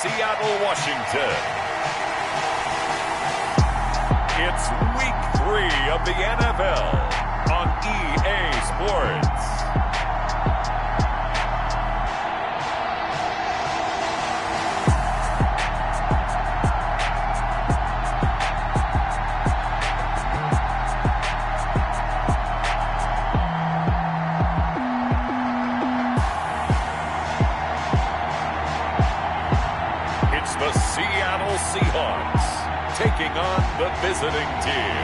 Seattle, Washington. It's week 3 of the NFL on EA Sports. The Seattle Seahawks taking on the visiting team.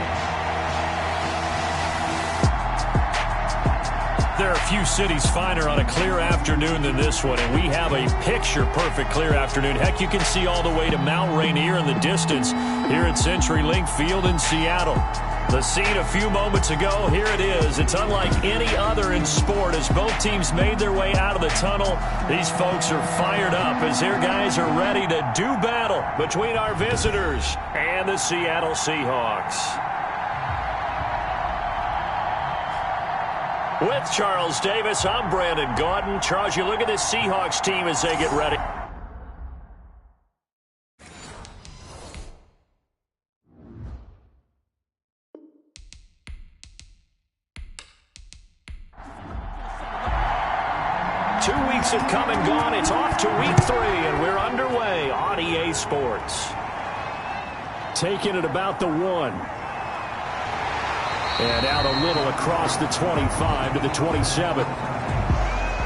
There are a few cities finer on a clear afternoon than this one, and we have a picture-perfect clear afternoon. Heck, you can see all the way to Mount Rainier in the distance here at CenturyLink Field in Seattle. The scene a few moments ago, here it is. It's unlike any other in sport as both teams made their way out of the tunnel. These folks are fired up as their guys are ready to do battle between our visitors and the Seattle Seahawks. With Charles Davis, I'm Brandon Gaudin. Charles, you look at this Seahawks team as they get ready. Have come and gone. It's off to week 3, and we're underway on EA Sports. Taking it about the 1. And out a little across the 25 to the 27.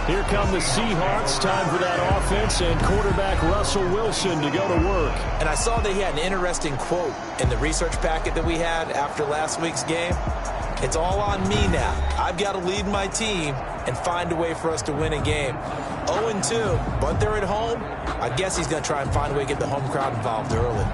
Here come the Seahawks. Time for that offense and quarterback Russell Wilson to go to work. And I saw that he had an interesting quote in the research packet that we had after last week's game. It's all on me now. I've got to lead my team and find a way for us to win a game. 0-2, but they're at home. I guess he's going to try and find a way to get the home crowd involved early.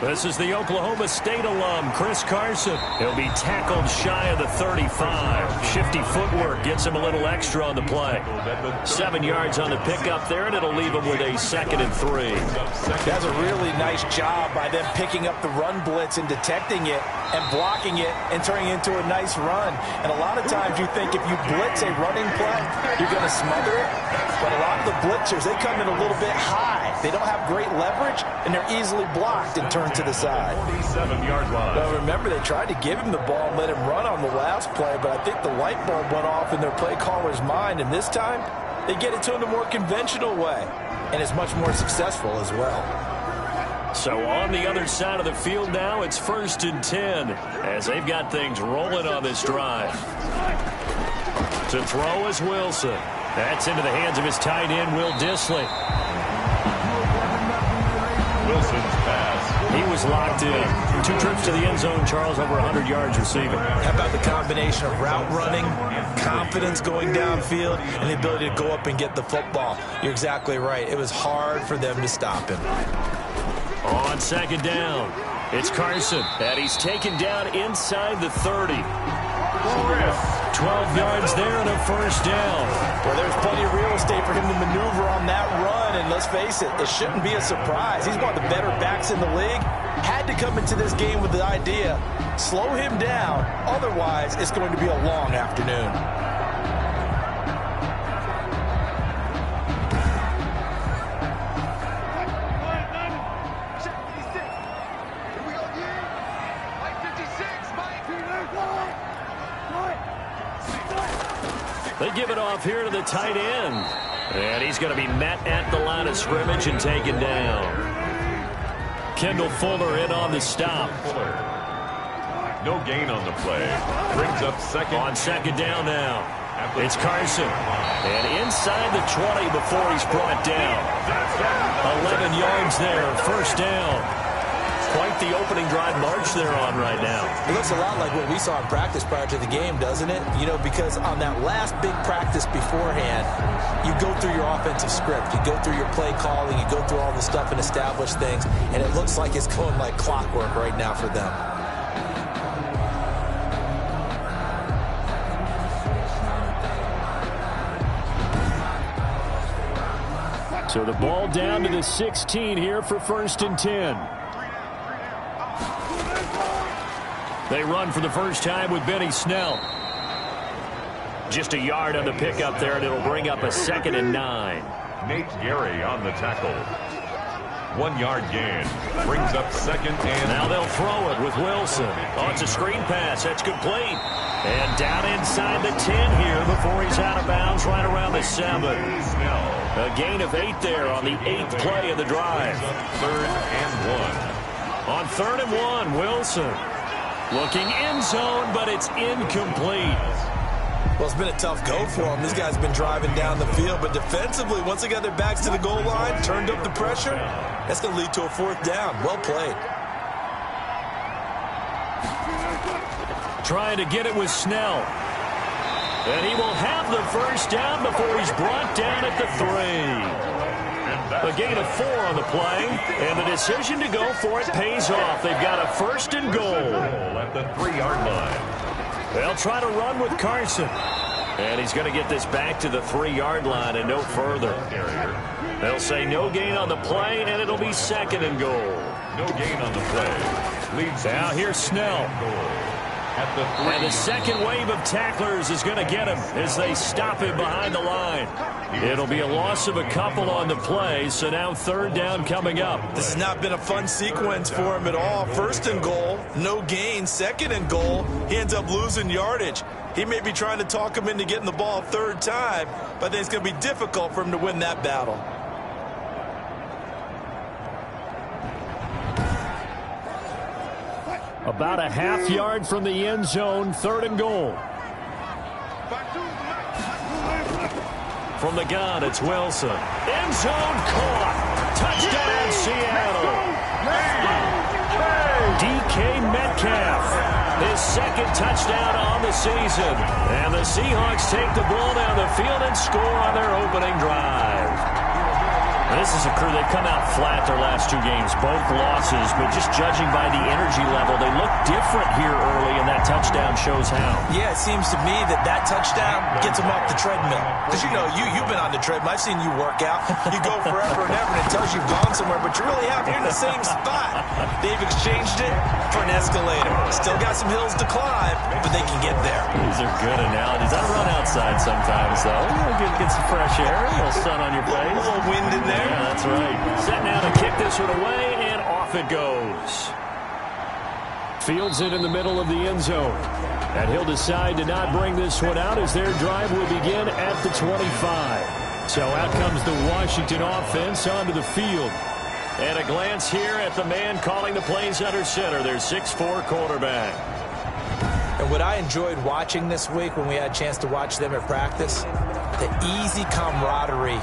This is the Oklahoma State alum, Chris Carson. He'll be tackled shy of the 35. Shifty footwork gets him a little extra on the play. 7 yards on the pickup there, and it'll leave him with a 2nd and 3. That's a really nice job by them picking up the run blitz and detecting it and blocking it and turning it into a nice run. And a lot of times you think if you blitz a running play, you're going to smother it. But a lot of the blitzers, they come in a little bit high. They don't have great leverage, and they're easily blocked and turned to the side. 47-yard line. Now remember, they tried to give him the ball and let him run on the last play, but I think the light bulb went off in their play caller's mind, and this time they get it to him the more conventional way, and it's much more successful as well. So on the other side of the field now, it's 1st and 10 as they've got things rolling on this drive. To throw is Wilson. That's into the hands of his tight end, Will Dissly. Wilson's pass. He was locked in. 2 trips to the end zone, Charles, over 100 yards receiving. How about the combination of route running, confidence going downfield, and the ability to go up and get the football? You're exactly right. It was hard for them to stop him. On 2nd down, it's Carson, and he's taken down inside the 30. 12 yards there and a 1st down. Well, there's plenty of real estate for him to maneuver on that run, and let's face it, it shouldn't be a surprise. He's one of the better backs in the league. Had to come into this game with the idea, slow him down, otherwise it's going to be a long afternoon. They give it off here to the tight end. And he's going to be met at the line of scrimmage and taken down. Kendall Fuller in on the stop. No gain on the play. Brings up 2nd. On 2nd down now. It's Carson. And inside the 20 before he's brought down. 11 yards there. 1st down. Quite the opening drive march they're on right now. It looks a lot like what we saw in practice prior to the game, doesn't it? You know, because on that last big practice beforehand, you go through your offensive script. You go through your play calling. You go through all the stuff and establish things. And it looks like it's going like clockwork right now for them. So the ball down to the 16 here for 1st and 10. They run for the first time with Benny Snell. Just a yard on the pickup there, and it'll bring up a 2nd and 9. Nate Gary on the tackle. 1 yard gain. Brings up 2nd and... Now they'll throw it with Wilson. Oh, it's a screen pass. That's complete. And down inside the 10 here before he's out of bounds right around the 7. A gain of 8 there on the 8th play of the drive. 3rd and 1. On 3rd and 1, Wilson looking end zone, but it's incomplete. Well, it's been a tough go for him. This guy's been driving down the field, but defensively, once they got their backs to the goal line, turned up the pressure, that's going to lead to a 4th down. Well played. Trying to get it with Snell. And he will have the 1st down before he's brought down at the 3. A gain of 4 on the play, and the decision to go for it pays off. They've got a 1st and goal. At the 3-yard line. They'll try to run with Carson. And he's going to get this back to the 3-yard line and no further. They'll say no gain on the play, and it'll be 2nd and goal. No gain on the play. Leads now here's Snell. At the 3. And the second wave of tacklers is going to get him as they stop him behind the line. It'll be a loss of a couple on the play, so now 3rd down coming up. This has not been a fun sequence for him at all. 1st and goal, no gain. 2nd and goal, he ends up losing yardage. He may be trying to talk him into getting the ball a 3rd time, but I think it's going to be difficult for him to win that battle. About a half yard from the end zone, 3rd and goal. From the gun, it's Wilson. End zone caught. Touchdown, Seattle. DK Metcalf, his 2nd touchdown on the season. And the Seahawks take the ball down the field and score on their opening drive. This is a crew, they've come out flat their last 2 games, both losses, but just judging by the energy level, they look different here early, and that touchdown shows how. Yeah, it seems to me that touchdown gets them off the treadmill. Because, you know, you've been on the treadmill. I've seen you work out. You go forever and ever, and it tells you've gone somewhere, but you really have. You're in the same spot. They've exchanged it for an escalator. Still got some hills to climb, but they can get there. These are good analogies. I run outside sometimes, though. Get some fresh air, a little sun on your face. A little wind in there. Yeah, that's right. Set now to kick this one away, and off it goes. Fields it in the middle of the end zone. And he'll decide to not bring this one out as their drive will begin at the 25. So out comes the Washington offense onto the field. And a glance here at the man calling the plays under center, their 6'4" quarterback. And what I enjoyed watching this week when we had a chance to watch them at practice, the easy camaraderie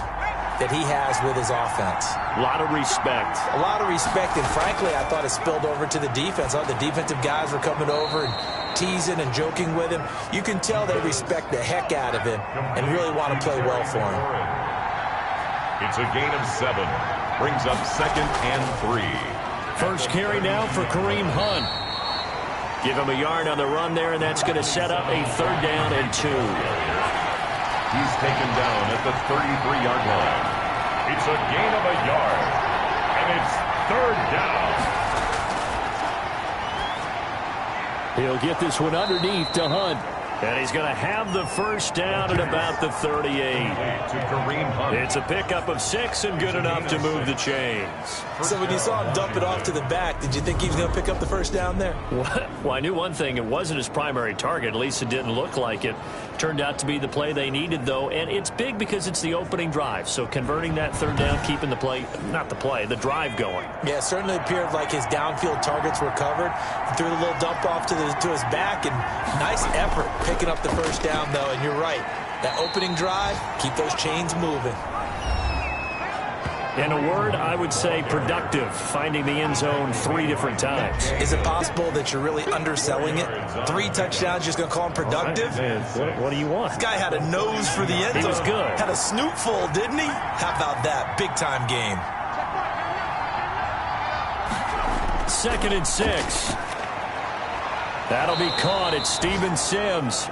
that he has with his offense. A lot of respect. A lot of respect, and frankly, I thought it spilled over to the defense. All the defensive guys were coming over and teasing and joking with him. You can tell they respect the heck out of him and really want to play well for him. It's a gain of 7. Brings up 2nd and 3. First carry now for Kareem Hunt. Give him a yard on the run there, and that's going to set up a 3rd down and 2. He's taken down at the 33-yard line. It's a gain of a yard, and it's 3rd down. He'll get this one underneath to Hunt. And he's going to have the 1st down at about the 38. To Kareem Hunt. It's a pickup of 6 and good enough to move the chains. So when you saw him dump it off to the back, did you think he was going to pick up the 1st down there? Well, I knew one thing. It wasn't his primary target. At least it didn't look like it. Turned out to be the play they needed, though. And it's big because it's the opening drive. So converting that 3rd down, keeping the play, not the play, the drive going. Yeah, it certainly appeared like his downfield targets were covered. He threw the little dump off to his back, and nice effort picking up the 1st down, though. And you're right. That opening drive, keep those chains moving. In a word, I would say productive, finding the end zone 3 different times. Is it possible that you're really underselling it? 3 touchdowns, just going to call him productive? Man, what do you want? This guy had a nose for the end zone. He was good. Had a snoot full, didn't he? How about that? Big-time game. 2nd and 6. That'll be caught at Steven Sims.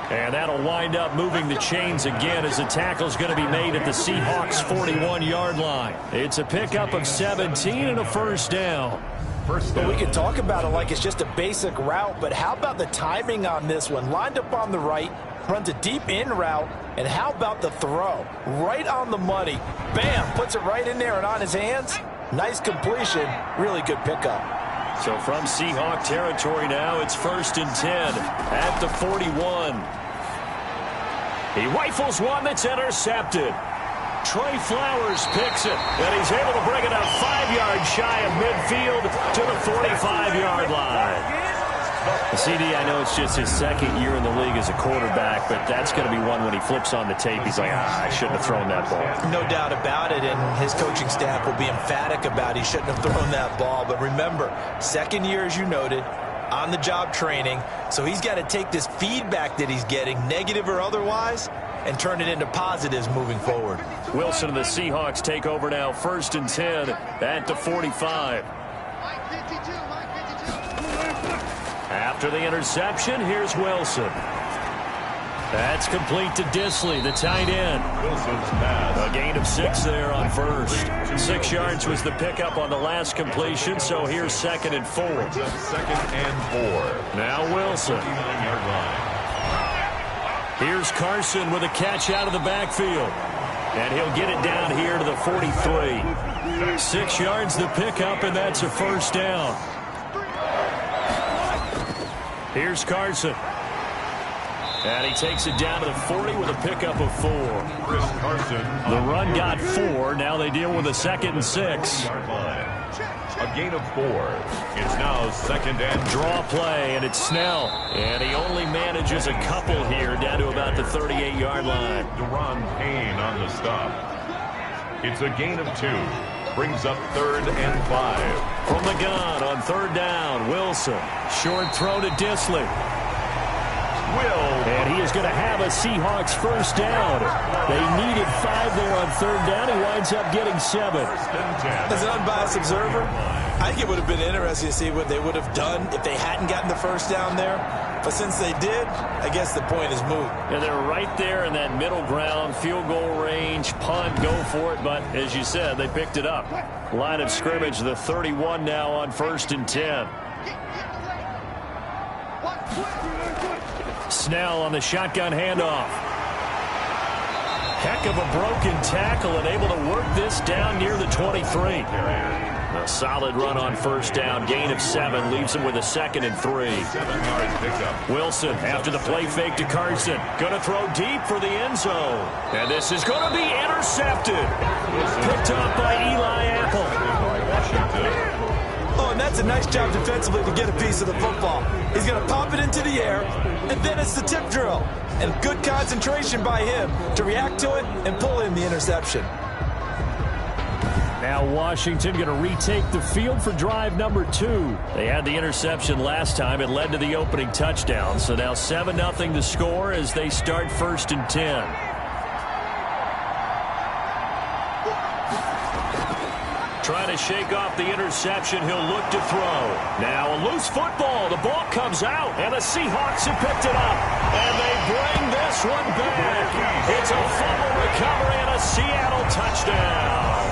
And that'll wind up moving the chains again as the tackle's going to be made at the Seahawks 41-yard line. It's a pickup of 17 and a first down. But we can talk about it like it's just a basic route, but how about the timing on this one? Lined up on the right, runs a deep in route, and how about the throw? Right on the money. Bam, puts it right in there and on his hands. Nice completion, really good pickup. So from Seahawk territory now, it's 1st and 10 at the 41. He rifles one that's intercepted. Trey Flowers picks it, and he's able to bring it up 5 yards shy of midfield to the 45-yard line. CD, I know it's just his 2nd year in the league as a quarterback, but that's going to be one when he flips on the tape. He's like, I shouldn't have thrown that ball. No doubt about it, and his coaching staff will be emphatic about he shouldn't have thrown that ball. But remember, 2nd year, as you noted, on-the-job training, so he's got to take this feedback that he's getting, negative or otherwise, and turn it into positives moving forward. Wilson and the Seahawks take over now, 1st and 10 at the 45. After the interception, here's Wilson. That's complete to Disley, the tight end. Wilson's pass. A gain of 6 there on first. 6 yards was the pickup on the last completion, so here's 2nd and 4. 2nd and 4. Now Wilson. 49-yard line. Here's Carson with a catch out of the backfield. And he'll get it down here to the 43. 6 yards the pickup, and that's a first down. Here's Carson. And he takes it down to the 40 with a pickup of 4. Chris Carson. The run got 4. Now they deal with a 2nd and 6. A gain of 4. It's now 2nd and draw play, and it's Snell. And he only manages a couple here down to about the 38-yard line. Deron Payne on the stop. It's a gain of 2. Brings up 3rd and 5. From the gun on 3rd down, Wilson. Short throw to Disley. And he is going to have a Seahawks first down. They needed 5 there on 3rd down. He winds up getting 7. As an unbiased observer, I think it would have been interesting to see what they would have done if they hadn't gotten the first down there. But since they did, I guess the point is moot. And they're right there in that middle ground, field goal range, punt, go for it. But as you said, they picked it up. Line of scrimmage, the 31 now on 1st and 10. Snell on the shotgun handoff. Heck of a broken tackle and able to work this down near the 23. A solid run on 1st down. Gain of 7 leaves him with a 2nd and 3. 7 yards pickup. Wilson after the play fake to Carson. Going to throw deep for the end zone. And this is going to be intercepted. Picked up by Eli Apple. Washington. Oh, and that's a nice job defensively to get a piece of the football. He's going to pop it into the air, and then it's the tip drill. And good concentration by him to react to it and pull in the interception. Now Washington going to retake the field for drive number 2. They had the interception last time. It led to the opening touchdown. So now 7-0 to score as they start 1st and 10. Trying to shake off the interception. He'll look to throw. Now a loose football. The ball comes out, and the Seahawks have picked it up. And they bring this one back. It's a fumble recovery and a Seattle touchdown.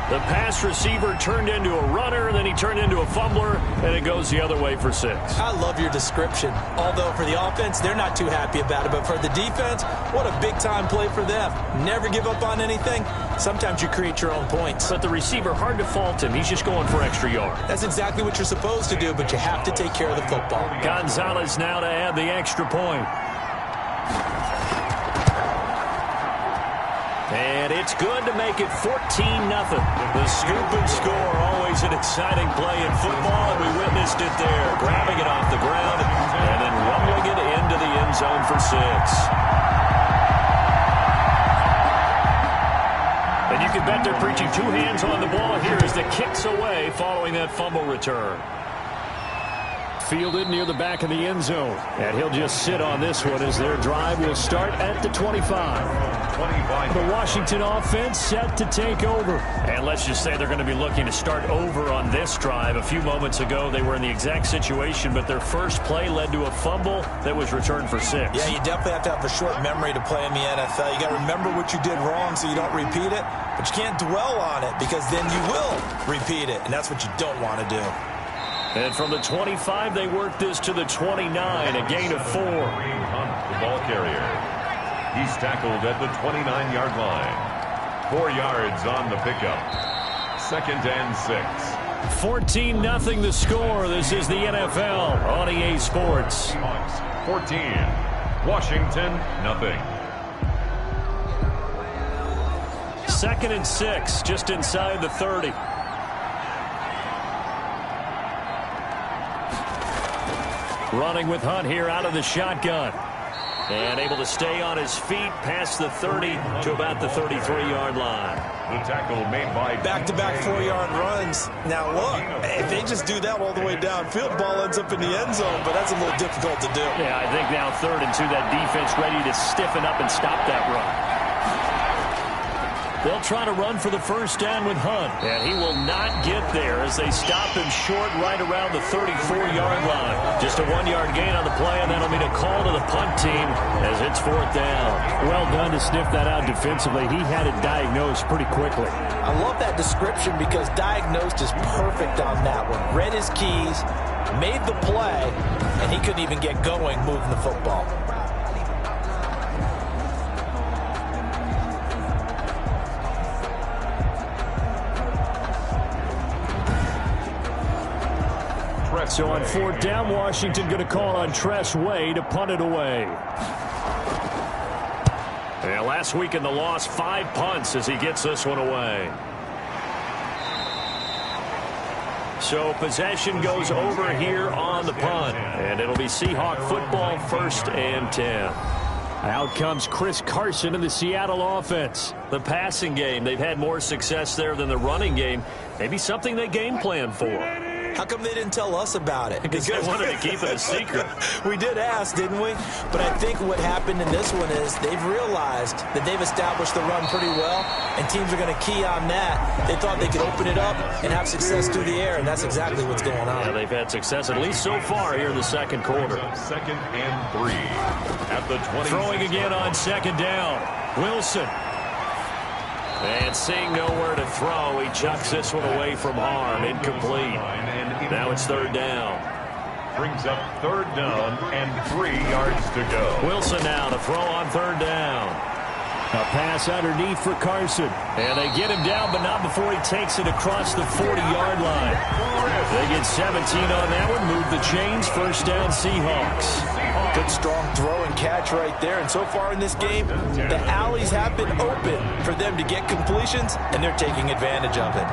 The pass receiver turned into a runner, then he turned into a fumbler, and it goes the other way for 6. I love your description. Although for the offense, they're not too happy about it. But for the defense, what a big-time play for them. Never give up on anything. Sometimes you create your own points. But the receiver, hard to fault him. He's just going for extra yard. That's exactly what you're supposed to do, but you have to take care of the football. Gonzalez now to add the extra point. And it's good to make it 14-0. The scoop and score, always an exciting play in football, and we witnessed it there. Grabbing it off the ground and then rumbling it into the end zone for 6. And you can bet they're preaching two hands on the ball here as the kick's away following that fumble return. Fielded near the back of the end zone. And he'll just sit on this one as their drive will start at the 25. The Washington offense set to take over. And let's just say they're going to be looking to start over on this drive. A few moments ago, they were in the exact situation, but their first play led to a fumble that was returned for 6. Yeah, you definitely have to have a short memory to play in the NFL. You got to remember what you did wrong so you don't repeat it, but you can't dwell on it because then you will repeat it, and that's what you don't want to do. And from the 25, they work this to the 29, a gain of 4. The ball carrier. He's tackled at the 29-yard line. 4 yards on the pickup. 2nd and 6. 14-0 the score. This is the NFL on EA Sports. 14. Washington, 0. 2nd and 6, just inside the 30. Running with Hunt here out of the shotgun. And able to stay on his feet past the 30 to about the 33-yard line. The tackle made by back-to-back 4-yard runs. Now look, if they just do that all the way downfield, ball ends up in the end zone, but that's a little difficult to do. Yeah, I think now 3rd and 2, that defense ready to stiffen up and stop that run. They'll try to run for the first down with Hunt. And he will not get there as they stop him short right around the 34-yard line. Just a 1-yard gain on the play, and that'll mean a call to the punt team as it's 4th down. Well done to sniff that out defensively. He had it diagnosed pretty quickly. I love that description because diagnosed is perfect on that one. Read his keys, made the play, and he couldn't even get going moving the football. So on 4th down, Washington going to call on Tress Way to punt it away. And last week in the loss, 5 punts as he gets this one away. So possession goes over here on the punt. And it'll be Seahawk football, 1st and 10. Out comes Chris Carson in the Seattle offense. The passing game, they've had more success there than the running game. Maybe something they game plan for. How come they didn't tell us about it? Because they wanted to keep it a secret. We did ask, didn't we? But I think what happened in this one is they've realized that they've established the run pretty well, and teams are going to key on that. They thought they could open it up and have success through the air, and that's exactly what's going on. Yeah, they've had success, at least so far, here in the second quarter. 2nd and 3 at the 20. Throwing again on 2nd down. Wilson. And seeing nowhere to throw, he chucks this one away from harm. Incomplete. Now it's 3rd down. Brings up 3rd down and 3 yards to go. Wilson now to throw on 3rd down. A pass underneath for Carson. And they get him down, but not before he takes it across the 40-yard line. They get 17 on that one. Move the chains. 1st down, Seahawks. Good strong throw and catch right there. And so far in this game, the alleys have been open for them to get completions, and they're taking advantage of it.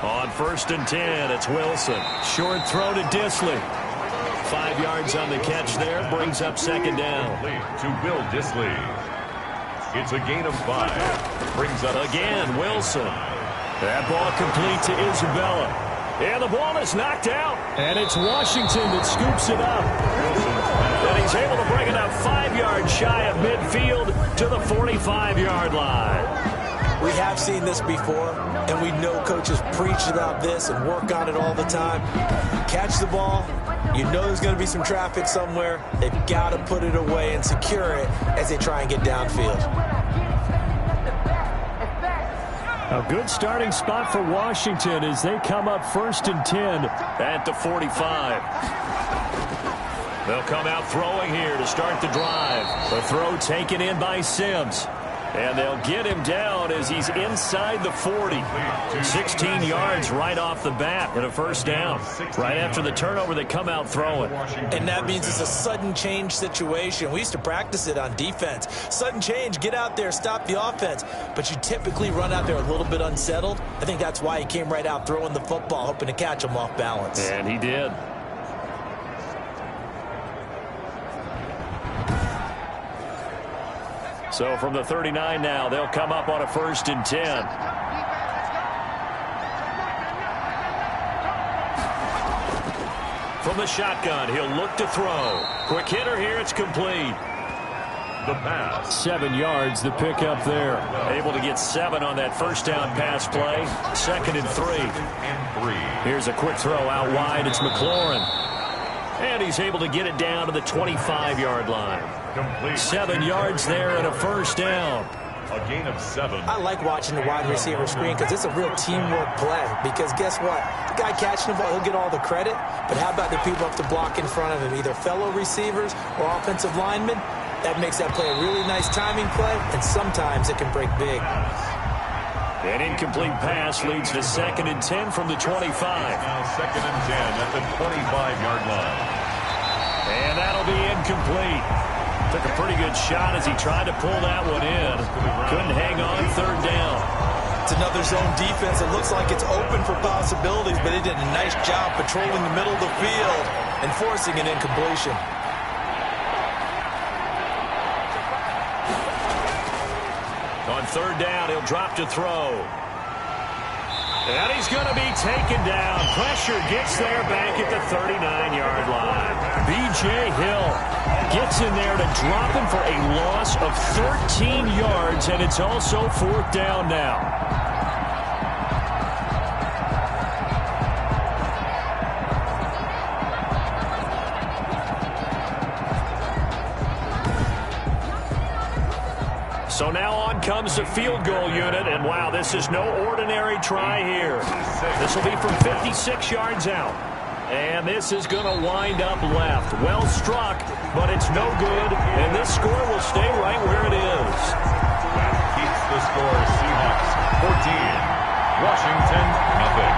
On 1st and 10, it's Wilson. Short throw to Disley. 5 yards on the catch there, brings up 2nd down. To Will Disley. It's a gain of 5. Brings up again, Wilson. That ball complete to Isabella. And the ball is knocked out. And it's Washington that scoops it up. And he's able to bring it up 5 yards shy of midfield to the 45-yard line. We have seen this before, and we know coaches preach about this and work on it all the time. Catch the ball. You know there's going to be some traffic somewhere. They've got to put it away and secure it as they try and get downfield. A good starting spot for Washington as they come up 1st and 10 at the 45. They'll come out throwing here to start the drive. The throw taken in by Sims. And they'll get him down as he's inside the 40. 16 yards right off the bat and a first down. Right after the turnover, they come out throwing. And that means it's a sudden change situation. We used to practice it on defense. Sudden change, get out there, stop the offense. But you typically run out there a little bit unsettled. I think that's why he came right out throwing the football, hoping to catch him off balance. And he did. So from the 39 now, they'll come up on a 1st and 10. From the shotgun, he'll look to throw. Quick hitter here, it's complete. The pass. 7 yards, the pickup there. Able to get 7 on that first down pass play. 2nd and 3. Here's a quick throw out wide. It's McLaurin. And he's able to get it down to the 25-yard line. Complete. 7 yards there and a first down. A gain of 7. I like watching the wide receiver screen because it's a real teamwork play. Because guess what? The guy catching the ball, he'll get all the credit. But how about the people up to block in front of him, either fellow receivers or offensive linemen? That makes that play a really nice timing play, and sometimes it can break big. An incomplete pass leads to 2nd and 10 from the 25. Now 2nd and 10 at the 25-yard line. And that'll be incomplete. Took a pretty good shot as he tried to pull that one in. Couldn't hang on 3rd down. It's another zone defense. It looks like it's open for possibilities, but they did a nice job patrolling the middle of the field and forcing an incompletion. On 3rd down, he'll drop to throw. And he's going to be taken down. Pressure gets there back at the 39-yard line. B.J. Hill gets in there to drop him for a loss of 13 yards, and it's also 4th down now. So now on comes the field goal unit, and wow, this is no ordinary try here. This will be from 56 yards out. And this is going to wind up left. Well struck, but it's no good, and this score will stay right where it is. That keeps the score Seahawks 14, Washington nothing.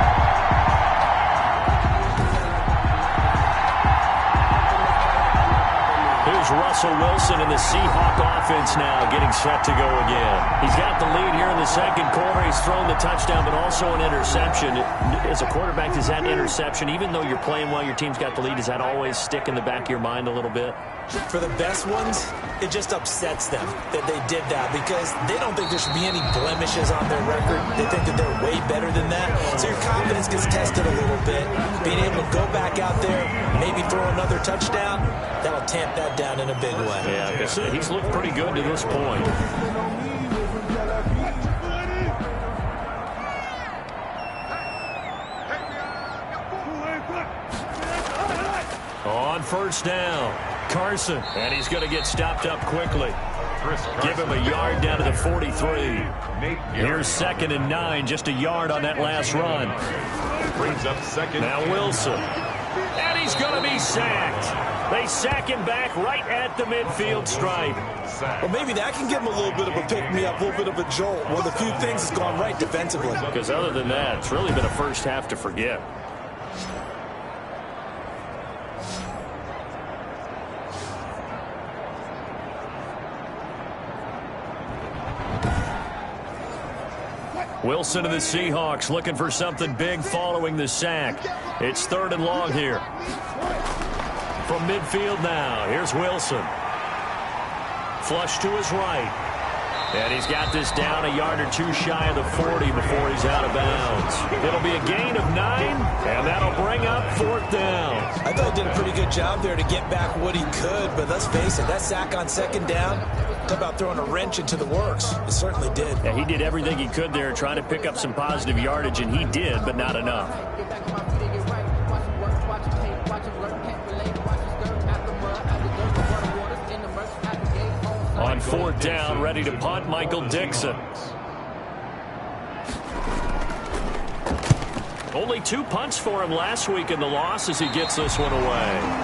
Here's Russell Wilson in the Seahawk offense now getting set to go again. He's got the lead here in the 2nd quarter. He's thrown the touchdown, but also an interception. As a quarterback, does that interception, even though you're playing well, your team's got the lead, does that always stick in the back of your mind a little bit? For the best ones, it just upsets them that they did that because they don't think there should be any blemishes on their record. They think that they're way better than that. So your confidence gets tested a little bit. Being able to go back out there, maybe throw another touchdown, that'll tamp that down in a big way. Yeah, he's looked pretty good to this point. On 1st down, Carson, and he's going to get stopped up quickly. Give him a yard down to the 43. Here's 2nd and 9, just a yard on that last run. Brings up 2nd. Now Wilson, and he's going to be sacked. They sack him back right at the midfield stripe. Well, maybe that can give him a little bit of a pick-me-up, a little bit of a jolt. One of the few things that's gone right defensively. Because other than that, it's really been a first half to forget. Wilson and the Seahawks looking for something big following the sack. It's 3rd and long here. From midfield now, here's Wilson. Flush to his right. And he's got this down a yard or two shy of the 40 before he's out of bounds. It'll be a gain of 9, and that'll bring up 4th down. I thought he did a pretty good job there to get back what he could, but let's face it, that sack on 2nd down, talk about throwing a wrench into the works. It certainly did. Yeah, he did everything he could there trying to pick up some positive yardage, and he did, but not enough. On 4th down, ready to punt, Michael Dixon. Only 2 punts for him last week in the loss as he gets this one away.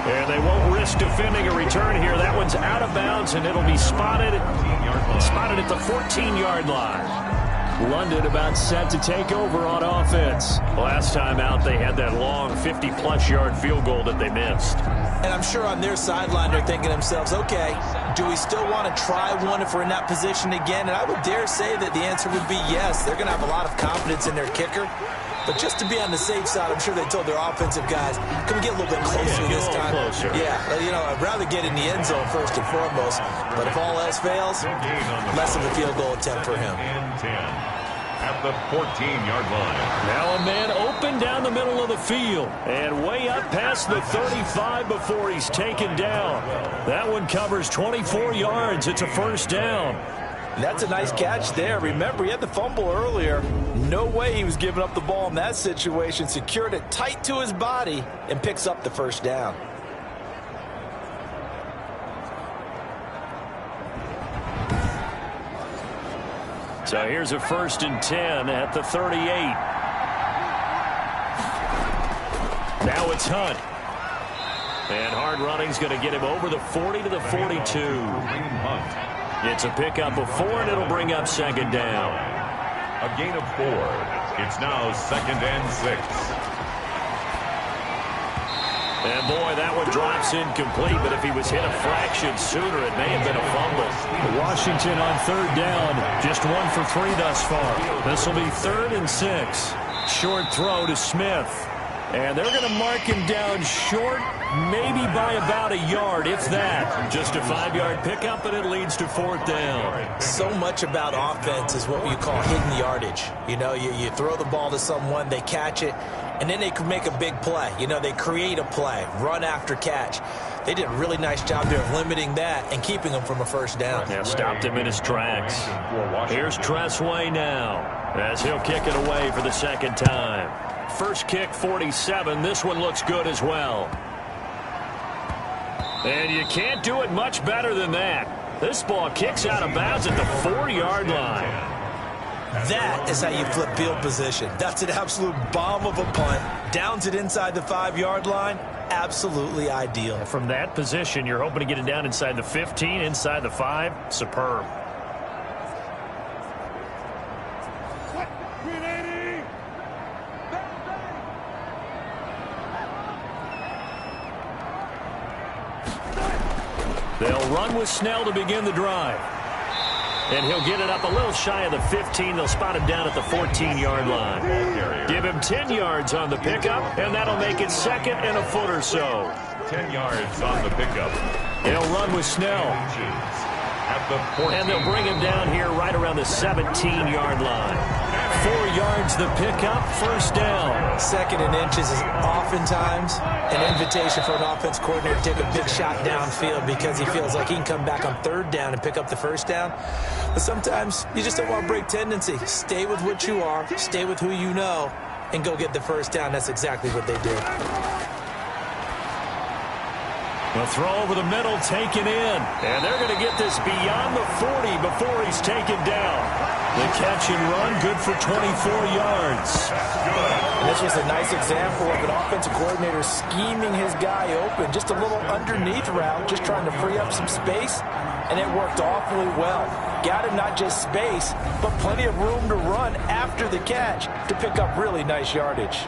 And they won't risk defending a return here. That one's out of bounds, and it'll be spotted at the 14-yard line. London about set to take over on offense. Last time out, they had that long 50-plus yard field goal that they missed. And I'm sure on their sideline they're thinking to themselves, okay, do we still want to try one if we're in that position again? And I would dare say that the answer would be yes. They're going to have a lot of confidence in their kicker. But just to be on the safe side, I'm sure they told their offensive guys, can we get a little bit closer this time? Closer. Yeah, you know, I'd rather get in the end zone first and foremost. But if all else fails, less of a field goal attempt for him. At the 14-yard line. Now a man open down the middle of the field and way up past the 35 before he's taken down. That one covers 24 yards. It's a first down. That's a nice catch there. Remember, he had the fumble earlier. No way he was giving up the ball in that situation. Secured it tight to his body and picks up the first down. So here's a 1st and 10 at the 38. Now it's Hunt. And hard running's going to get him over the 40 to the 42. It's a pickup of 4, and it'll bring up 2nd down. A gain of 4. It's now 2nd and 6. And boy, that one drops incomplete, but if he was hit a fraction sooner, it may have been a fumble. Washington on 3rd down, just 1 for 3 thus far. This will be 3rd and 6. Short throw to Smith. And they're going to mark him down short, maybe by about a yard, if that. Just a 5-yard pickup, and it leads to 4th down. So much about offense is what you call hidden yardage. You know, you throw the ball to someone, they catch it, and then they can make a big play. You know, they create a play, run after catch. They did a really nice job there of limiting that and keeping him from a first down. Yeah, stopped him in his tracks. Here's Tressway now as he'll kick it away for the 2nd time. First kick, 47. This one looks good as well. And you can't do it much better than that. This ball kicks out of bounds at the 4-yard line. That is how you flip field position. That's an absolute bomb of a punt. Downs it inside the 5-yard line. Absolutely ideal. From that position, you're hoping to get it down inside the 15, inside the 5. Superb. They'll run with Snell to begin the drive. And he'll get it up a little shy of the 15. They'll spot him down at the 14-yard line. Give him 10 yards on the pickup, and that'll make it 2nd and a foot or so. 10 yards on the pickup. He'll run with Snell. And they'll bring him down here right around the 17-yard line. 4 yards the pickup, first down. 2nd and inches is oftentimes an invitation for an offense coordinator to take a big shot downfield because he feels like he can come back on 3rd down and pick up the first down. But sometimes you just don't want to break tendency. Stay with what you are, stay with who you know, and go get the first down. That's exactly what they did. The throw over the middle, taken in. And they're going to get this beyond the 40 before he's taken down. The catch and run, good for 24 yards. And this was a nice example of an offensive coordinator scheming his guy open. Just a little underneath route, just trying to free up some space. And it worked awfully well. Got him not just space, but plenty of room to run after the catch to pick up really nice yardage.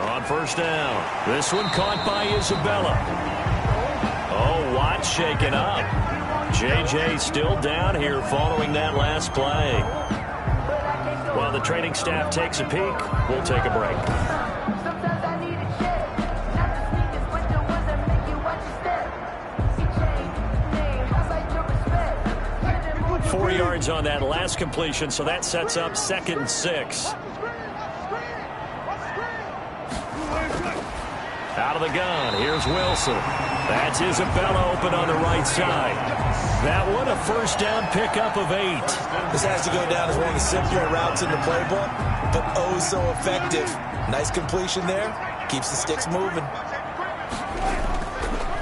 On first down. This one caught by Isabella. Oh, Watt shaken up. J.J. still down here following that last play. While the training staff takes a peek, we'll take a break. 4 yards on that last completion, so that sets up 2nd and 6. Out of the gun, here's Wilson. That's Isabella open on the right side. That one, a first down pickup of 8. This has to go down as one of the simpler routes in the playbook, but oh so effective. Nice completion there. Keeps the sticks moving.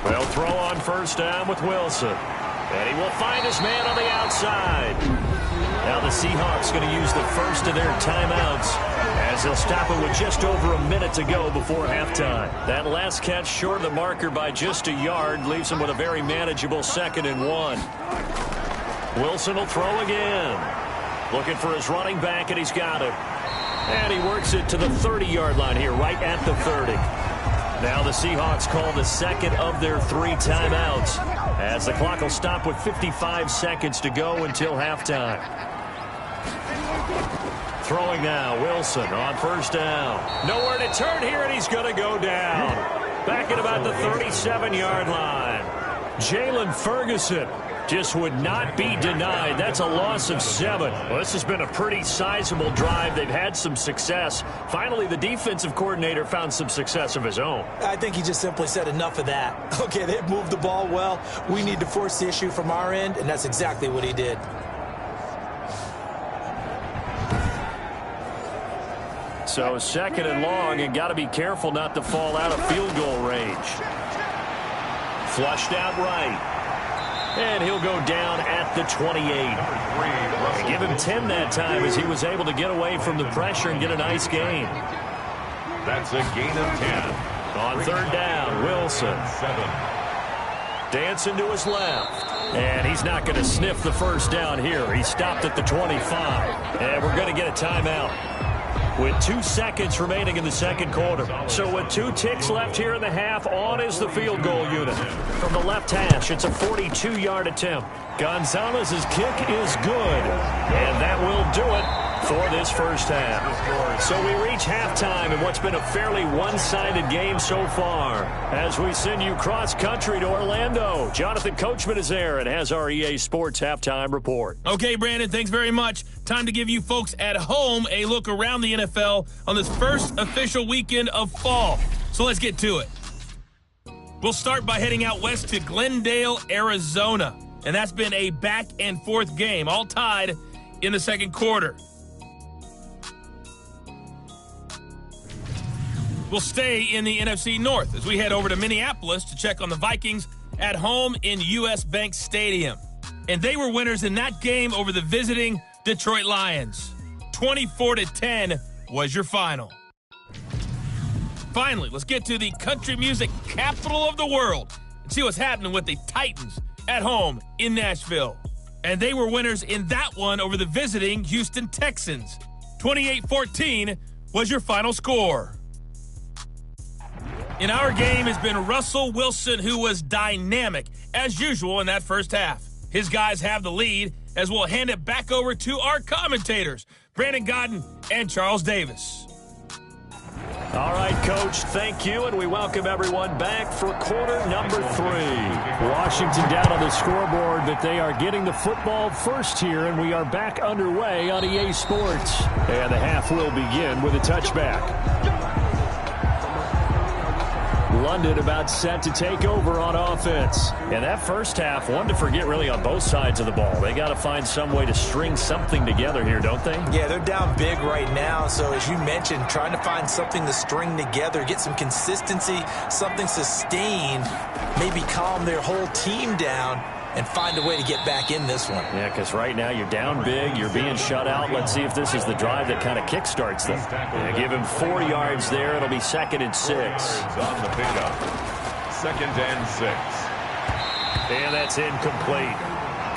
They'll throw on first down with Wilson. And he will find his man on the outside. Now the Seahawks going to use the first of their timeouts as they'll stop it with just over a minute to go before halftime. That last catch short of the marker by just a yard leaves him with a very manageable 2nd and 1. Wilson will throw again. Looking for his running back, and he's got it. And he works it to the 30-yard line here, right at the 30. Now the Seahawks call the second of their 3 timeouts as the clock will stop with 55 seconds to go until halftime. Throwing now, Wilson on first down. Nowhere to turn here, and he's going to go down. Back at about the 37-yard line. Jalen Ferguson just would not be denied. That's a loss of 7. Well, this has been a pretty sizable drive. They've had some success. Finally, the defensive coordinator found some success of his own. I think he just simply said enough of that. Okay, they've moved the ball well. We need to force the issue from our end, and that's exactly what he did. So 2nd and long, and got to be careful not to fall out of field goal range. Flushed out right. And he'll go down at the 28. They give him 10 that time as he was able to get away from the pressure and get a nice gain. That's a gain of 10. On 3rd down, Wilson. 7. Dancing to his left. And he's not going to sniff the first down here. He stopped at the 25. And we're going to get a timeout with 2 seconds remaining in the 2nd quarter. So with 2 ticks left here in the half, on is the field goal unit. From the left hash, it's a 42-yard attempt. Gonzalez's kick is good, and that will do it for this first half. So we reach halftime in what's been a fairly one-sided game so far. As we send you cross-country to Orlando, Jonathan Coachman is there and has our EA Sports halftime report. Okay, Brandon, thanks very much. Time to give you folks at home a look around the NFL on this first official weekend of fall. So let's get to it. We'll start by heading out west to Glendale, Arizona. And that's been a back-and-forth game, all tied in the 2nd quarter. We'll stay in the NFC North as we head over to Minneapolis to check on the Vikings at home in U.S. Bank Stadium. And they were winners in that game over the visiting Detroit Lions. 24-10 was your final. Finally, let's get to the country music capital of the world and see what's happening with the Titans at home in Nashville. And they were winners in that one over the visiting Houston Texans. 28-14 was your final score. In our game has been Russell Wilson, who was dynamic, as usual, in that first half. His guys have the lead, as we'll hand it back over to our commentators, Brandon Godden and Charles Davis. All right, Coach, thank you, and we welcome everyone back for quarter number 3. Washington down on the scoreboard, but they are getting the football first here, and we are back underway on EA Sports. And the half will begin with a touchback. London about set to take over on offense. And that first half, one to forget really on both sides of the ball. They got to find some way to string something together here, don't they? Yeah, they're down big right now. So as you mentioned, trying to find something to string together, get some consistency, something sustained, maybe calm their whole team down and find a way to get back in this one. Yeah, because right now you're down big, you're being shut out. Let's see if this is the drive that kind of kickstarts them. Yeah, give him 4 yards there. It'll be 2nd and 6. On the pickup. 2nd and 6. And that's incomplete.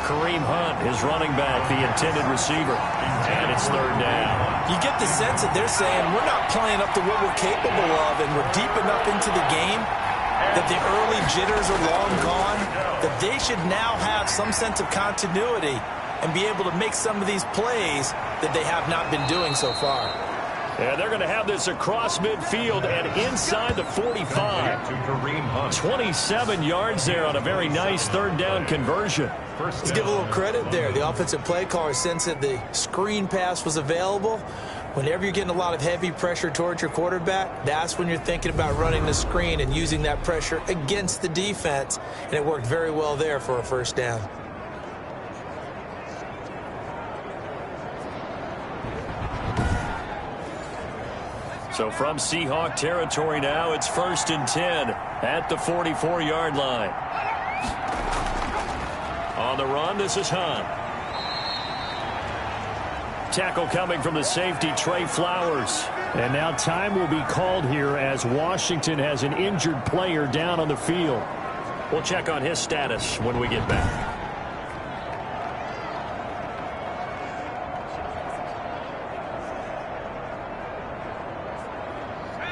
Kareem Hunt, his running back, the intended receiver. And it's 3rd down. You get the sense that they're saying we're not playing up to what we're capable of, and we're deep enough into the game that the early jitters are long gone, that they should now have some sense of continuity and be able to make some of these plays that they have not been doing so far. Yeah, they're going to have this across midfield and inside the 45. 27 yards there on a very nice 3rd down conversion. Let's give a little credit there. The offensive play caller sensed that the screen pass was available, Whenever you're getting a lot of heavy pressure towards your quarterback, that's when you're thinking about running the screen and using that pressure against the defense. And it worked very well there for a first down. So from Seahawk territory now, it's 1st and 10 at the 44-yard line. On the run, this is Hunt. Tackle coming from the safety, Trey Flowers. And now time will be called here as Washington has an injured player down on the field. We'll check on his status when we get back.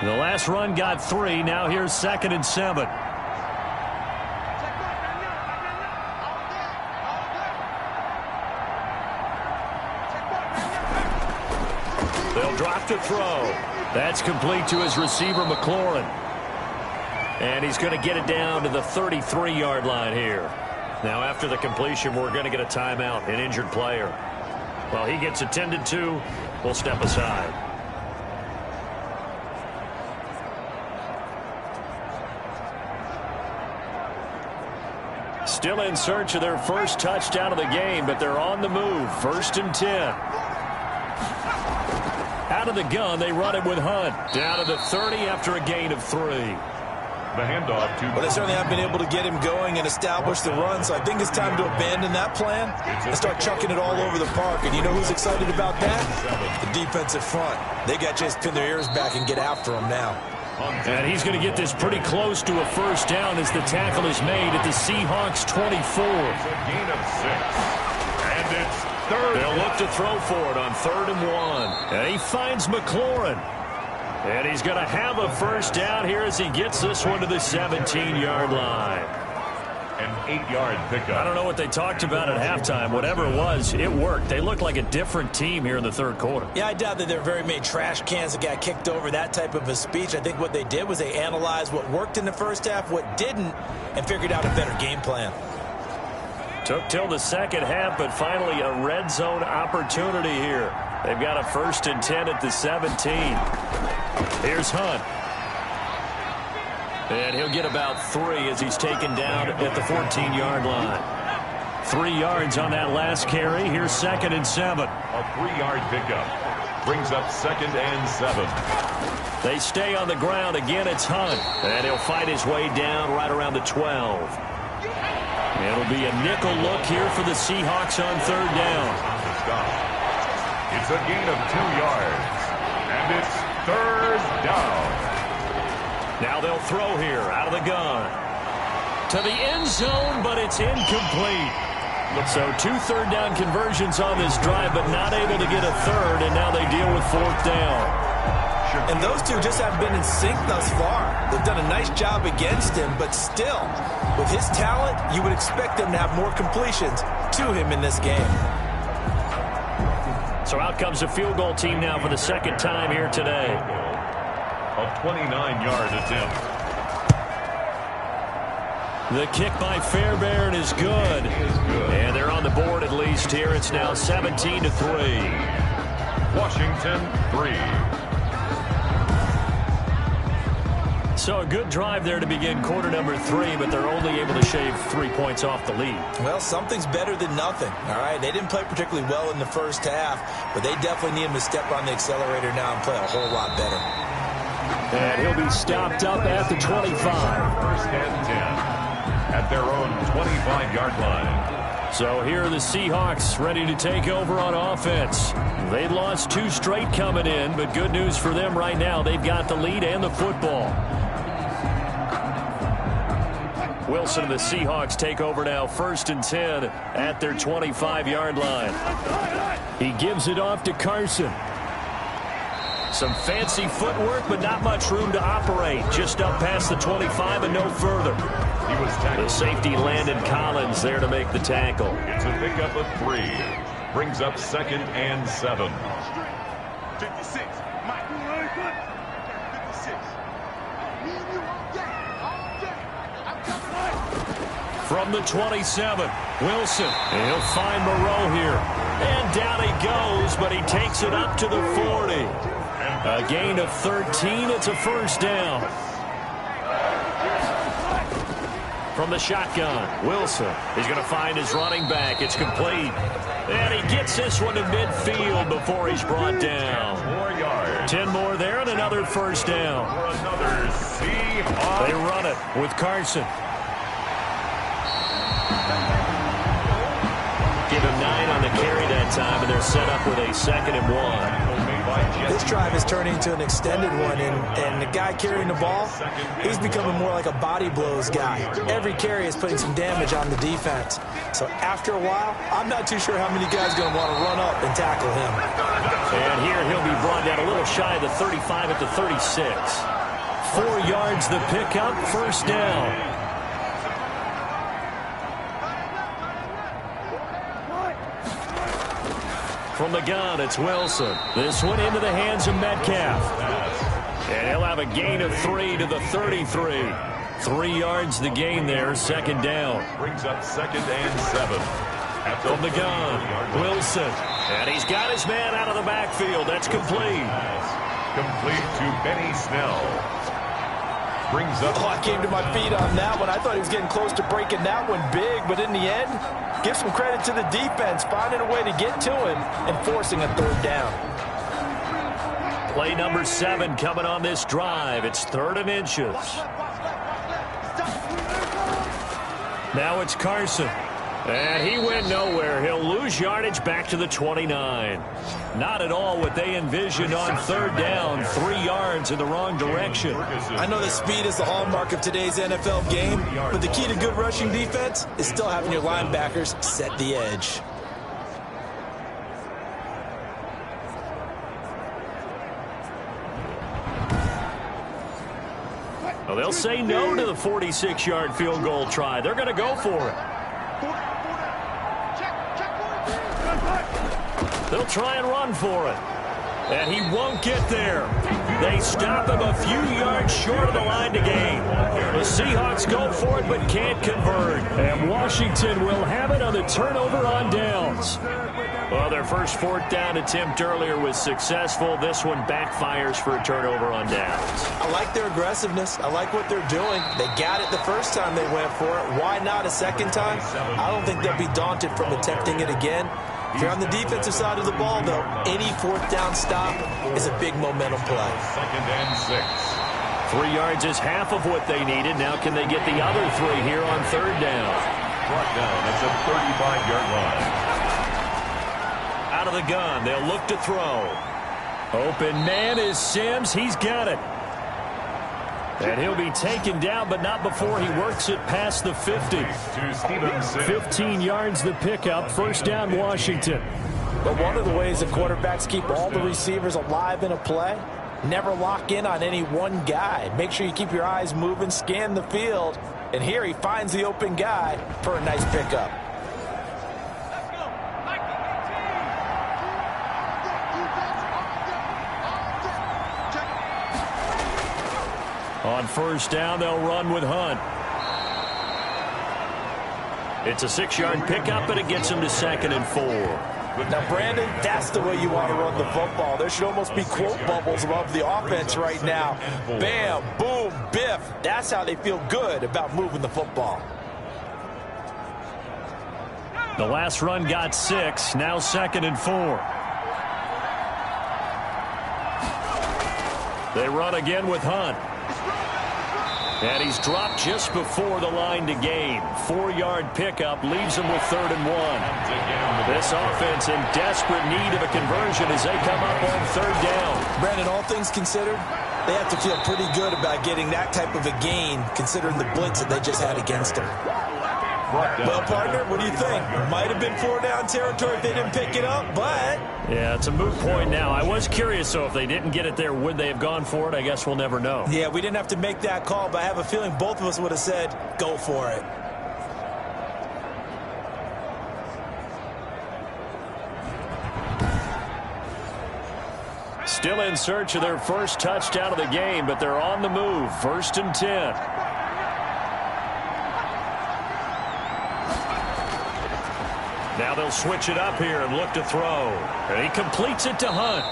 The last run got 3. Now here's 2nd and 7. They'll drop to throw. That's complete to his receiver, McLaurin. And he's going to get it down to the 33-yard line here. Now after the completion, we're going to get a timeout, an injured player. While he gets attended to, we'll step aside. Still in search of their first touchdown of the game, but they're on the move. 1st and 10. Out of the gun, they run it with Hunt. Down to the 30 after a gain of 3. The handoff to... Well, they certainly haven't been able to get him going and establish the run, so I think it's time to abandon that plan and start chucking it all over the park. And you know who's excited about that? The defensive front. They got just pin their ears back and get after him now. And he's going to get this pretty close to a first down as the tackle is made at the Seahawks 24. It's a gain of 6. And it's 3rd. They'll look to throw for it on 3rd and 1. And he finds McLaurin. And he's going to have a first down here as he gets this one to the 17-yard line. An 8-yard pickup. I don't know what they talked about at halftime. Whatever it was, it worked. They looked like a different team here in the 3rd quarter. Yeah, I doubt that there are very many trash cans that got kicked over, that type of a speech. I think what they did was they analyzed what worked in the first half, what didn't, and figured out a better game plan. Took till the second half, but finally a red zone opportunity here. They've got a 1st and 10 at the 17. Here's Hunt. And he'll get about 3 as he's taken down at the 14-yard line. 3 yards on that last carry. Here's 2nd and 7. A 3-yard pickup. Brings up 2nd and 7. They stay on the ground. Again, it's Hunt. And he'll fight his way down right around the 12. It'll be a nickel look here for the Seahawks on 3rd down. It's a gain of 2 yards. And it's 3rd down. Now they'll throw here out of the gun. To the end zone, but it's incomplete. So 2 third down conversions on this drive, but not able to get a 3rd, and now they deal with 4th down. And those two just haven't been in sync thus far. They've done a nice job against him, but still, with his talent, you would expect them to have more completions to him in this game. So out comes a field goal team now for the 2nd time here today. A 29-yard attempt. The kick by Fairbairn is good. And they're on the board at least here. It's now 17-3. Washington 3. So a good drive there to begin quarter number 3, but they're only able to shave 3 points off the lead. Well, something's better than nothing, all right? They didn't play particularly well in the first half, but they definitely need him to step on the accelerator now and play a whole lot better. And he'll be stopped up at the 25. 1st and 10 at their own 25-yard line. So here are the Seahawks ready to take over on offense. They'd lost 2 straight coming in, but good news for them right now. They've got the lead and the football. Wilson and the Seahawks take over now 1st and 10 at their 25-yard line. He gives it off to Carson. Some fancy footwork, but not much room to operate. Just up past the 25 and no further. He was tackled. The safety Landon Collins there to make the tackle. It's a pickup of 3. Brings up 2nd and 7. 56. Mike. 56. From the 27, Wilson. And he'll find Moreau here. And down he goes, but he takes it up to the 40. A gain of 13. It's a first down. From the shotgun, Wilson. He's going to find his running back. It's complete. And he gets this one to midfield before he's brought down. 4 yards. 10 more there and another first down. Another Seahawks. They run it with Carson. Give him 9 on the carry that time, and they're set up with a 2nd and 1. This drive is turning into an extended one, and the guy carrying the ball, he's becoming more like a body blows guy. Every carry is putting some damage on the defense. So after a while, I'm not too sure how many guys are going to want to run up and tackle him. And here he'll be brought down a little shy of the 35 at the 36. 4 yards the pickup, first down. From the gun, it's Wilson. This one into the hands of Metcalf. And he'll have a gain of 3 to the 33. 3 yards the gain there, 2nd down. Brings up 2nd and 7. From the gun, Wilson. And he's got his man out of the backfield. That's complete. Complete to Benny Snell. Brings up. I came to my feet on that one. I thought he was getting close to breaking that one big, but in the end, give some credit to the defense, finding a way to get to him and forcing a 3rd down. Play number 7 coming on this drive. It's 3rd and inches. Now it's Carson. And he went nowhere. He'll lose yardage back to the 29. Not at all what they envisioned on 3rd down. 3 yards in the wrong direction. I know that speed is the hallmark of today's NFL game, but the key to good rushing defense is still having your linebackers set the edge. Well, they'll say no to the 46-yard field goal try. They're going to go for it. They'll try and run for it. And he won't get there. They stop him a few yards short of the line to gain. The Seahawks go for it but can't convert. And Washington will have it on the turnover on downs. Well, their first 4th down attempt earlier was successful. This one backfires for a turnover on downs. I like their aggressiveness. I like what they're doing. They got it the first time they went for it. Why not a second time? I don't think they'll be daunted from attempting it again. If you're on the defensive side of the ball, though, any 4th down stop is a big momentum play. 2nd and 6. 3 yards is half of what they needed. Now can they get the other 3 here on 3rd down? Brought down at the 35-yard line. Out of the gun, they'll look to throw. Open man is Sims. He's got it. And he'll be taken down, but not before he works it past the 50. 15 yards the pickup. First down, Washington. But one of the ways that quarterbacks keep all the receivers alive in a play, never lock in on any one guy. Make sure you keep your eyes moving, scan the field. And here he finds the open guy for a nice pickup. On first down, they'll run with Hunt. It's a 6-yard pickup, and it gets him to 2nd and 4. Now, Brandon, that's the way you want to run the football. There should almost be quote bubbles above the offense right now. Bam, boom, biff. That's how they feel good about moving the football. The last run got 6. Now 2nd and 4. They run again with Hunt. And he's dropped just before the line to gain. 4-yard pickup leaves him with 3rd and 1. This offense in desperate need of a conversion as they come up on 3rd down. Brandon, all things considered, they have to feel pretty good about getting that type of a gain, considering the blitz that they just had against them. Well, partner, what do you think? Might have been 4-down territory if they didn't pick it up, but... Yeah, it's a moot point now. I was curious, so if they didn't get it there, would they have gone for it? I guess we'll never know. Yeah, we didn't have to make that call, but I have a feeling both of us would have said, go for it. Still in search of their first touchdown of the game, but they're on the move. 1st and 10. Now they'll switch it up here and look to throw. And he completes it to Hunt.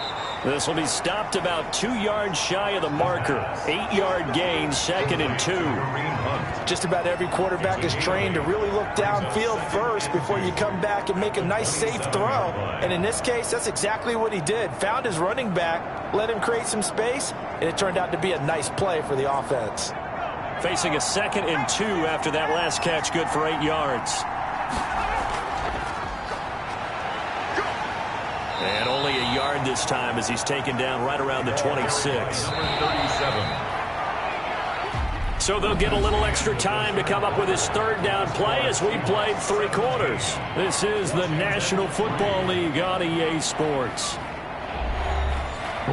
This will be stopped about 2 yards shy of the marker. 8-yard gain, 2nd and 2. Just about every quarterback is trained to really look downfield first before you come back and make a nice, safe throw. And in this case, that's exactly what he did. Found his running back, let him create some space, and it turned out to be a nice play for the offense. Facing a 2nd and 2 after that last catch, good for 8 yards. And only a yard this time as he's taken down right around the 26. So they'll get a little extra time to come up with his 3rd down play as we played 3 quarters. This is the National Football League on EA Sports.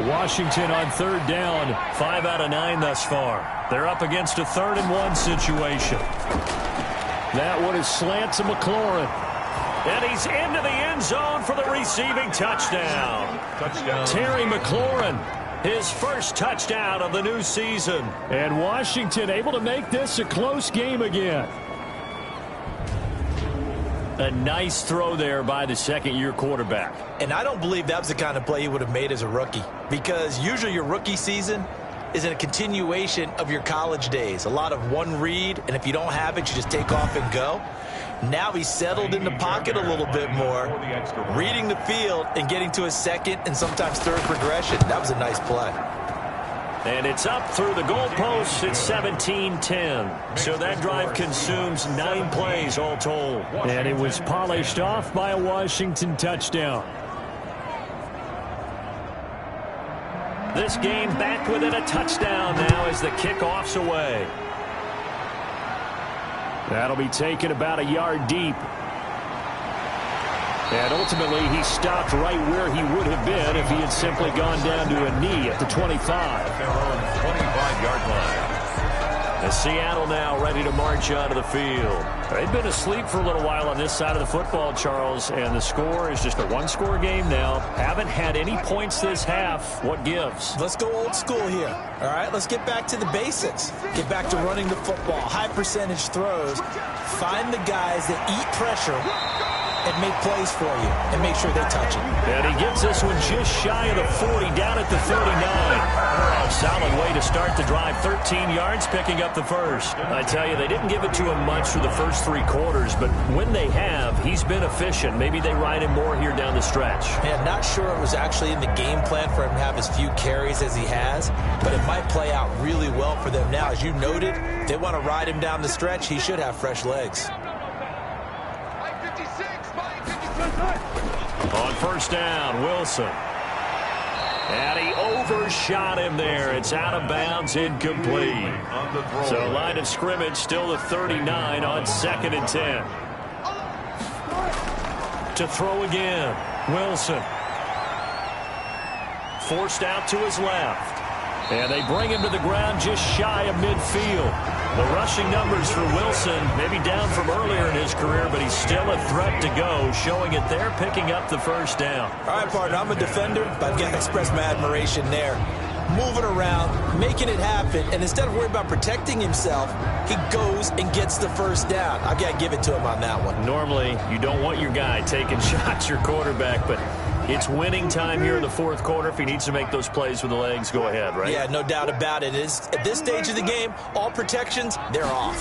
Washington on 3rd down, 5 out of 9 thus far. They're up against a 3rd and 1 situation. That one is slant to McLaurin. And he's into the end zone for the receiving touchdown. Terry McLaurin, his first touchdown of the new season. And Washington able to make this a close game again. A nice throw there by the 2nd-year quarterback. And I don't believe that was the kind of play he would have made as a rookie, because usually your rookie season is a continuation of your college days. A lot of one read, and if you don't have it, you just take off and go. Now he's settled in the pocket a little bit more, reading the field and getting to his 2nd and sometimes 3rd progression. That was a nice play. And it's up through the goalposts. It's 17-10. So that drive consumes 9 plays all told. And it was polished off by a Washington touchdown. This game back within a touchdown now as the kickoff's away. That'll be taken about a yard deep. And ultimately, he stopped right where he would have been if he had simply gone down to a knee at the 25. 25-yard line. As Seattle now ready to march onto the field. They've been asleep for a little while on this side of the football, Charles, and the score is just a 1-score game now. Haven't had any points this half. What gives? Let's go old school here. All right, let's get back to the basics. Get back to running the football, high percentage throws. Find the guys that eat pressure and make plays for you and make sure they touch it. And he gets this one just shy of the 40, down at the 39. A solid way to start the drive. 13 yards, picking up the first. I tell you, they didn't give it to him much for the first 3 quarters, but when they have, he's been efficient. Maybe they ride him more here down the stretch. Man, not sure it was actually in the game plan for him to have as few carries as he has, but it might play out really well for them now. As you noted, if they want to ride him down the stretch, he should have fresh legs. On first down, Wilson. And he overshot him there. It's out of bounds, incomplete. So line of scrimmage still the 39 on 2nd and 10. To throw again, Wilson. Forced out to his left. And they bring him to the ground just shy of midfield. The rushing numbers for Wilson, maybe down from earlier in his career, but he's still a threat to go, showing it there, picking up the first down. All right, partner, I'm a defender, but I've got to express my admiration there. Moving around, making it happen, and instead of worrying about protecting himself, he goes and gets the first down. I've got to give it to him on that one. Normally, you don't want your guy taking shots, your quarterback, but it's winning time here in the 4th quarter. If he needs to make those plays with the legs, go ahead, right? Yeah, no doubt about it. At this stage of the game, all protections, they're off.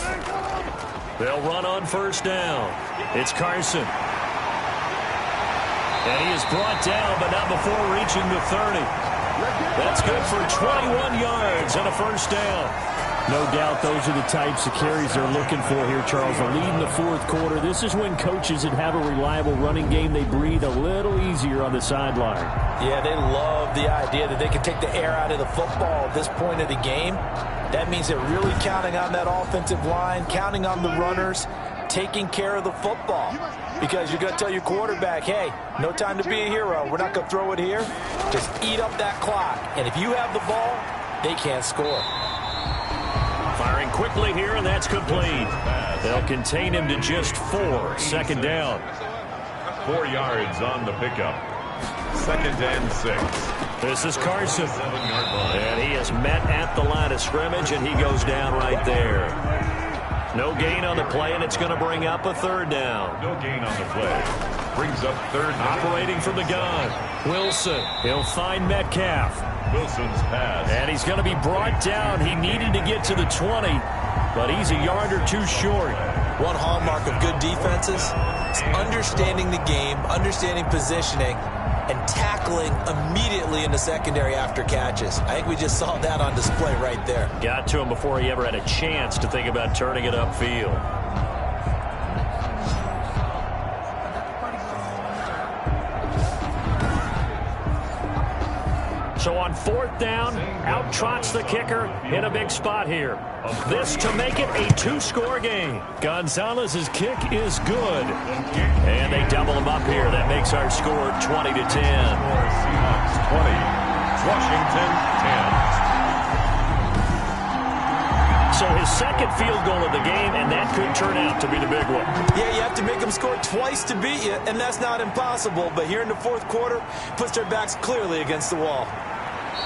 They'll run on first down. It's Carson. And he is brought down, but not before reaching the 30. That's good for 21 yards and a first down. No doubt those are the types of carries they're looking for here, Charles. A lead in the 4th quarter. This is when coaches that have a reliable running game, they breathe a little easier on the sideline. Yeah, they love the idea that they can take the air out of the football at this point of the game. That means they're really counting on that offensive line, counting on the runners, taking care of the football. Because you're going to tell your quarterback, hey, no time to be a hero. We're not going to throw it here. Just eat up that clock. And if you have the ball, they can't score. Firing quickly here, and that's complete. They'll contain him to just 4. 2nd down. 4 yards on the pickup. 2nd and 6. This is Carson. 7-yard line. And he is met at the line of scrimmage, and he goes down right there. No gain on the play, and it's going to bring up a 3rd down. No gain on the play. Brings up third. Operating from the gun. Wilson. He'll find Metcalf. Wilson's pass. And he's going to be brought down. He needed to get to the 20, but he's a yard or two short. One hallmark of good defenses is understanding the game, understanding positioning, and tackling immediately in the secondary after catches. I think we just saw that on display right there. Got to him before he ever had a chance to think about turning it upfield. So on fourth down, out trots the kicker in a big spot here. This to make it a two-score game. Gonzalez's kick is good. And they double him up here. That makes our score 20-10. Seahawks 20, Washington 10. So his second field goal of the game, and that could turn out to be the big one. Yeah, you have to make them score twice to beat you, and that's not impossible. But here in the fourth quarter, puts their backs clearly against the wall.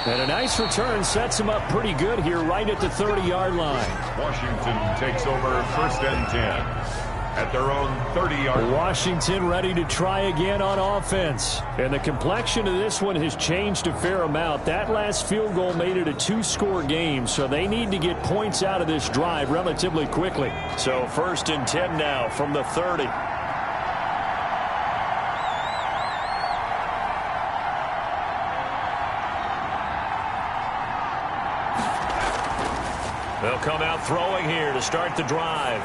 And a nice return sets him up pretty good here right at the 30-yard line. Washington takes over first and 10 at their own 30-yard line. Washington ready to try again on offense. And the complexion of this one has changed a fair amount. That last field goal made it a two-score game, so they need to get points out of this drive relatively quickly. So first and 10 now from the 30. They'll come out throwing here to start the drive.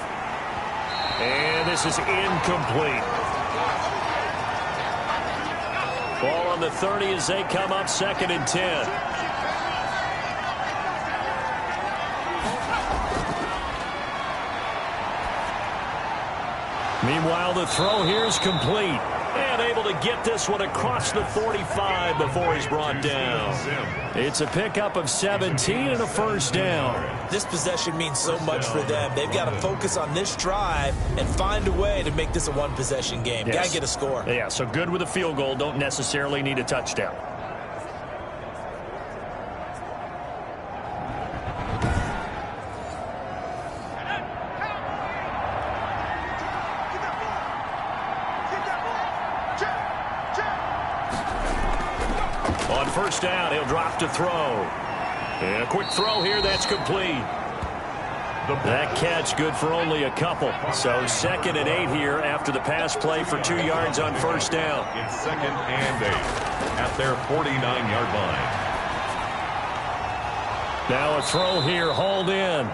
And this is incomplete. Ball on the 30 as they come up second and 10. Meanwhile, the throw here is complete. And able to get this one across the 45 before he's brought down. It's a pickup of 17 and a first down. This possession means so much for them. They've got to focus on this drive and find a way to make this a one-possession game. Yes. Got to get a score. Yeah, so good with a field goal. Don't necessarily need a touchdown. On first down, he'll drop to throw. And a quick throw here, that's complete. That catch good for only a couple. So second and 8 here after the pass play for 2 yards on first down. It's second and 8 at their 49-yard line. Now a throw here, hauled in.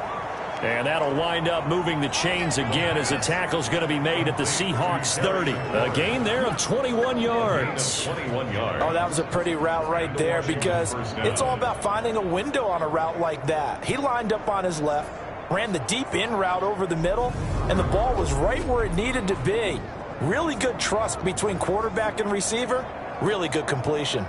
And that'll wind up moving the chains again as the tackle's going to be made at the Seahawks 30. A gain there of 21 yards. 21 yards. Oh, that was a pretty route right there because it's all about finding a window on a route like that. He lined up on his left, ran the deep in route over the middle, and the ball was right where it needed to be. Really good trust between quarterback and receiver. Really good completion.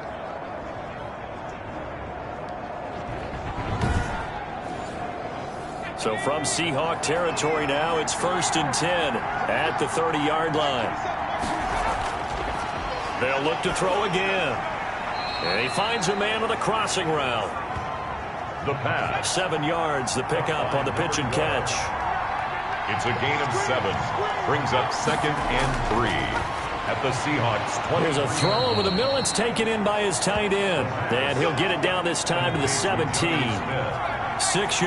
So from Seahawk territory now, it's first and 10 at the 30-yard line. They'll look to throw again. And he finds a man on the crossing route. The pass. 7 yards, the pickup on the pitch and catch. It's a gain of 7. Brings up second and 3 at the Seahawks 20. There's a throw over the middle. It's taken in by his tight end. And he'll get it down this time to the 17. 6 yards.